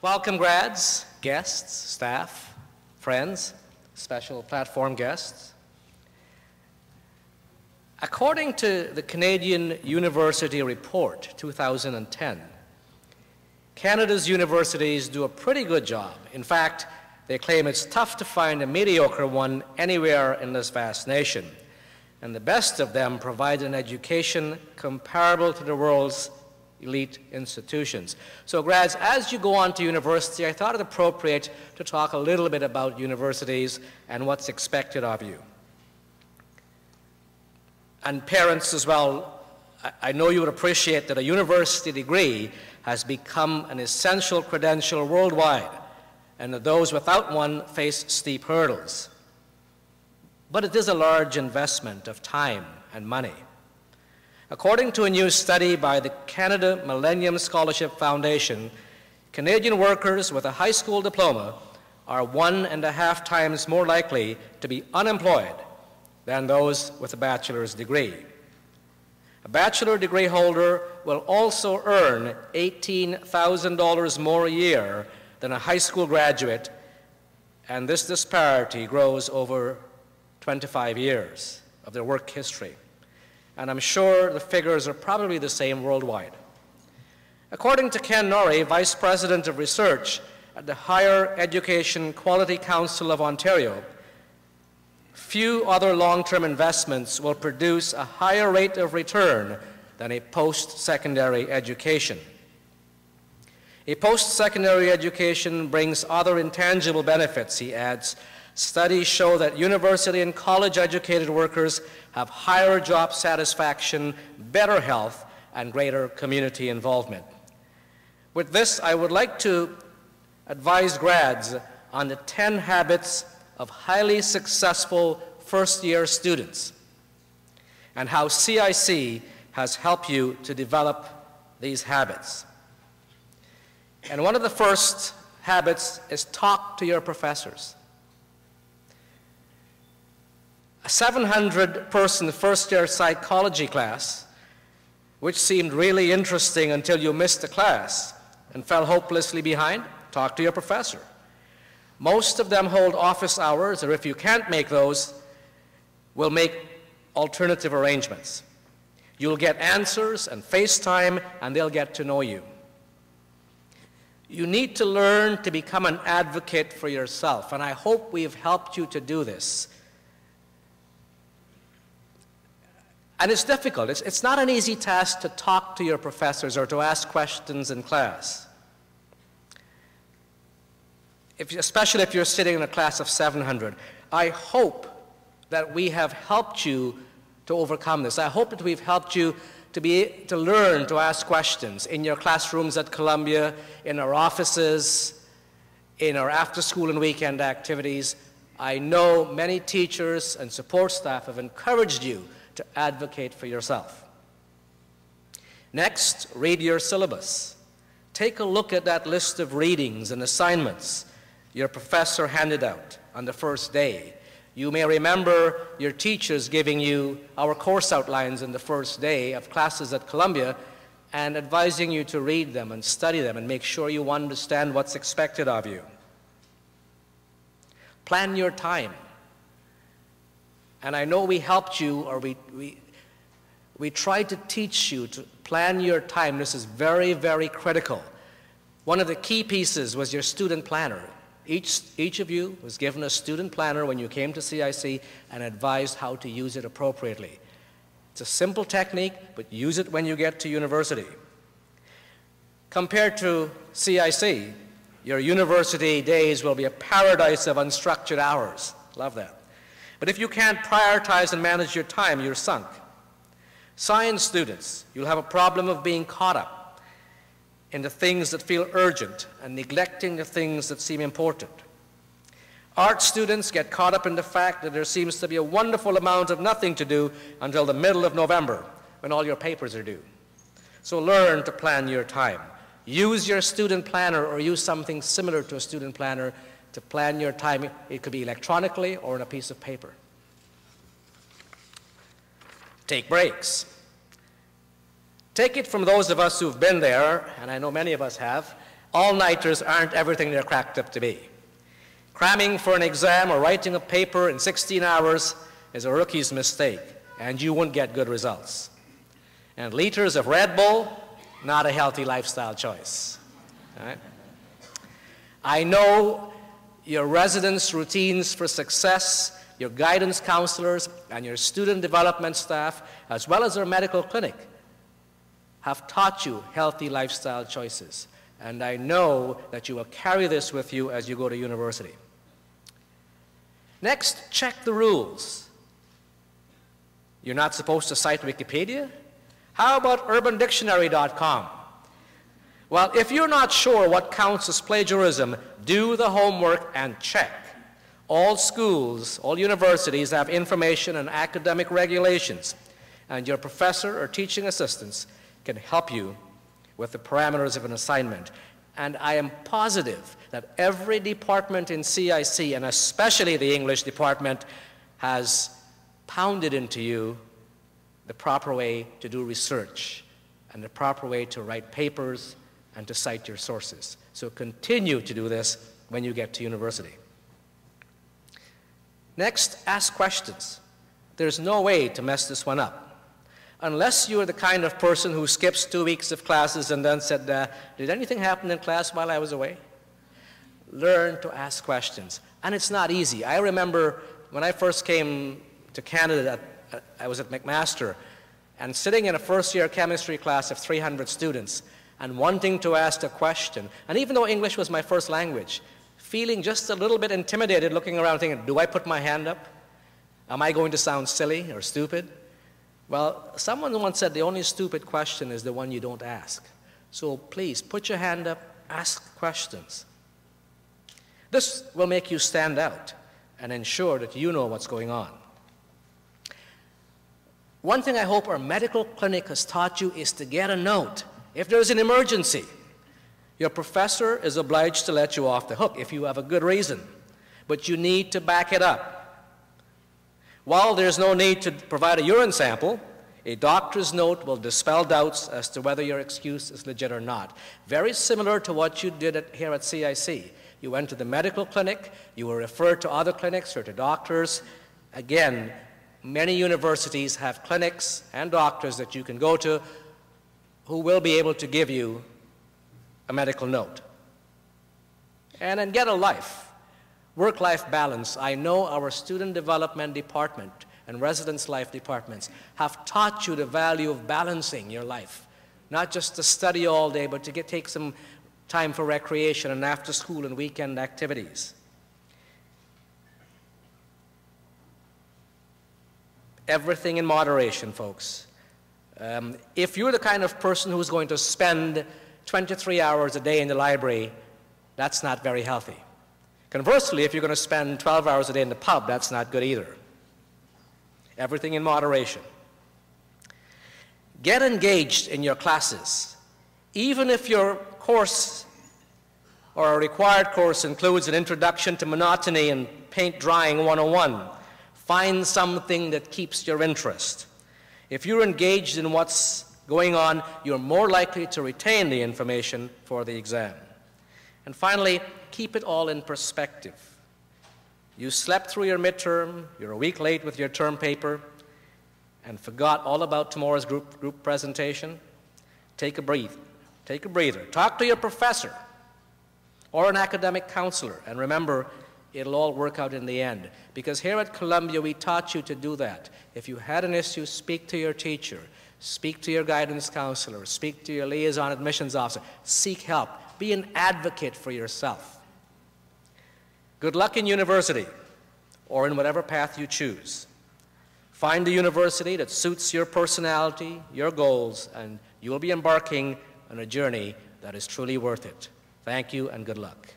Welcome, grads, guests, staff, friends, special platform guests. According to the Canadian University Report 2010, Canada's universities do a pretty good job. In fact, they claim it's tough to find a mediocre one anywhere in this vast nation. And the best of them provide an education comparable to the world's elite institutions. So grads, as you go on to university, I thought it appropriate to talk a little bit about universities and what's expected of you. And parents as well, I know you would appreciate that a university degree has become an essential credential worldwide, and that those without one face steep hurdles. But it is a large investment of time and money. According to a new study by the Canada Millennium Scholarship Foundation, Canadian workers with a high school diploma are 1.5 times more likely to be unemployed than those with a bachelor's degree. A bachelor degree holder will also earn $18,000 more a year than a high school graduate, and this disparity grows over 25 years of their work history. And I'm sure the figures are probably the same worldwide. According to Ken Norrie, Vice President of Research at the Higher Education Quality Council of Ontario, few other long-term investments will produce a higher rate of return than a post-secondary education. A post-secondary education brings other intangible benefits, he adds. Studies show that university and college-educated workers have higher job satisfaction, better health, and greater community involvement. With this, I would like to advise grads on the 10 habits of highly successful first-year students and how CIC has helped you to develop these habits. And one of the first habits is talk to your professors. A 700-person first-year psychology class, which seemed really interesting until you missed the class and fell hopelessly behind, talk to your professor. Most of them hold office hours, or if you can't make those, will make alternative arrangements. You'll get answers and FaceTime, and they'll get to know you. You need to learn to become an advocate for yourself, and I hope we've helped you to do this. And it's difficult. It's not an easy task to talk to your professors or to ask questions in class. Especially if you're sitting in a class of 700. I hope that we have helped you to overcome this. I hope that we've helped you to learn to ask questions in your classrooms at Columbia, in our offices, in our after-school and weekend activities. I know many teachers and support staff have encouraged you to advocate for yourself. Next, read your syllabus. Take a look at that list of readings and assignments your professor handed out on the first day. You may remember your teachers giving you our course outlines in the first day of classes at Columbia and advising you to read them and study them and make sure you understand what's expected of you. Plan your time. And I know we helped you, or we tried to teach you to plan your time. This is very, very critical. One of the key pieces was your student planner. Each of you was given a student planner when you came to CIC and advised how to use it appropriately. It's a simple technique, but use it when you get to university. Compared to CIC, your university days will be a paradise of unstructured hours. Love that. But if you can't prioritize and manage your time, you're sunk. Science students, you'll have a problem of being caught up in the things that feel urgent and neglecting the things that seem important. Art students get caught up in the fact that there seems to be a wonderful amount of nothing to do until the middle of November, when all your papers are due. So learn to plan your time. Use your student planner or use something similar to a student planner to plan your time. It could be electronically or on a piece of paper. Take breaks. Take it from those of us who've been there, and I know many of us have, All-nighters aren't everything they're cracked up to be. Cramming for an exam or writing a paper in 16 hours is a rookie's mistake, and you won't get good results. And liters of Red Bull, not a healthy lifestyle choice. All right? I know your residence routines for success, your guidance counselors, and your student development staff, as well as our medical clinic, have taught you healthy lifestyle choices. And I know that you will carry this with you as you go to university. Next, check the rules. You're not supposed to cite Wikipedia? How about UrbanDictionary.com? Well, if you're not sure what counts as plagiarism, do the homework and check. All schools, all universities have information and academic regulations, and your professor or teaching assistants can help you with the parameters of an assignment. And I am positive that every department in CIC, and especially the English department, has pounded into you the proper way to do research and the proper way to write papers and to cite your sources. So continue to do this when you get to university. Next, ask questions. There's no way to mess this one up. Unless you're the kind of person who skips 2 weeks of classes and then said, did anything happen in class while I was away? Learn to ask questions. And it's not easy. I remember when I first came to Canada, I was at McMaster, and sitting in a first-year chemistry class of 300 students and wanting to ask a question, and even though English was my first language, feeling just a little bit intimidated, looking around thinking, do I put my hand up? Am I going to sound silly or stupid? Well, someone once said the only stupid question is the one you don't ask. So please, put your hand up, ask questions. This will make you stand out and ensure that you know what's going on. One thing I hope our medical clinic has taught you is to get a note if there's an emergency. Your professor is obliged to let you off the hook if you have a good reason, but you need to back it up. While there's no need to provide a urine sample, a doctor's note will dispel doubts as to whether your excuse is legit or not. Very similar to what you did here at CIC. You went to the medical clinic, you were referred to other clinics or to doctors. Again, many universities have clinics and doctors that you can go to who will be able to give you a medical note. And then get a life. Work-life balance. I know our student development department and residence life departments have taught you the value of balancing your life. Not just to study all day, but to take some time for recreation and after school and weekend activities. Everything in moderation, folks. If you're the kind of person who's going to spend 23 hours a day in the library, that's not very healthy. Conversely, if you're going to spend 12 hours a day in the pub, that's not good either. Everything in moderation. Get engaged in your classes. Even if your course or a required course includes an introduction to monotony and paint drying 101, find something that keeps your interest. If you're engaged in what's going on, you're more likely to retain the information for the exam. And finally, keep it all in perspective. You slept through your midterm, you're a week late with your term paper, and forgot all about tomorrow's group presentation. Take a breather. Take a breather. Talk to your professor or an academic counselor, and remember, it'll all work out in the end. Because here at Columbia, we taught you to do that. If you had an issue, speak to your teacher, speak to your guidance counselor, speak to your liaison admissions officer, seek help. Be an advocate for yourself. Good luck in university, or in whatever path you choose. Find a university that suits your personality, your goals, and you will be embarking on a journey that is truly worth it. Thank you and good luck.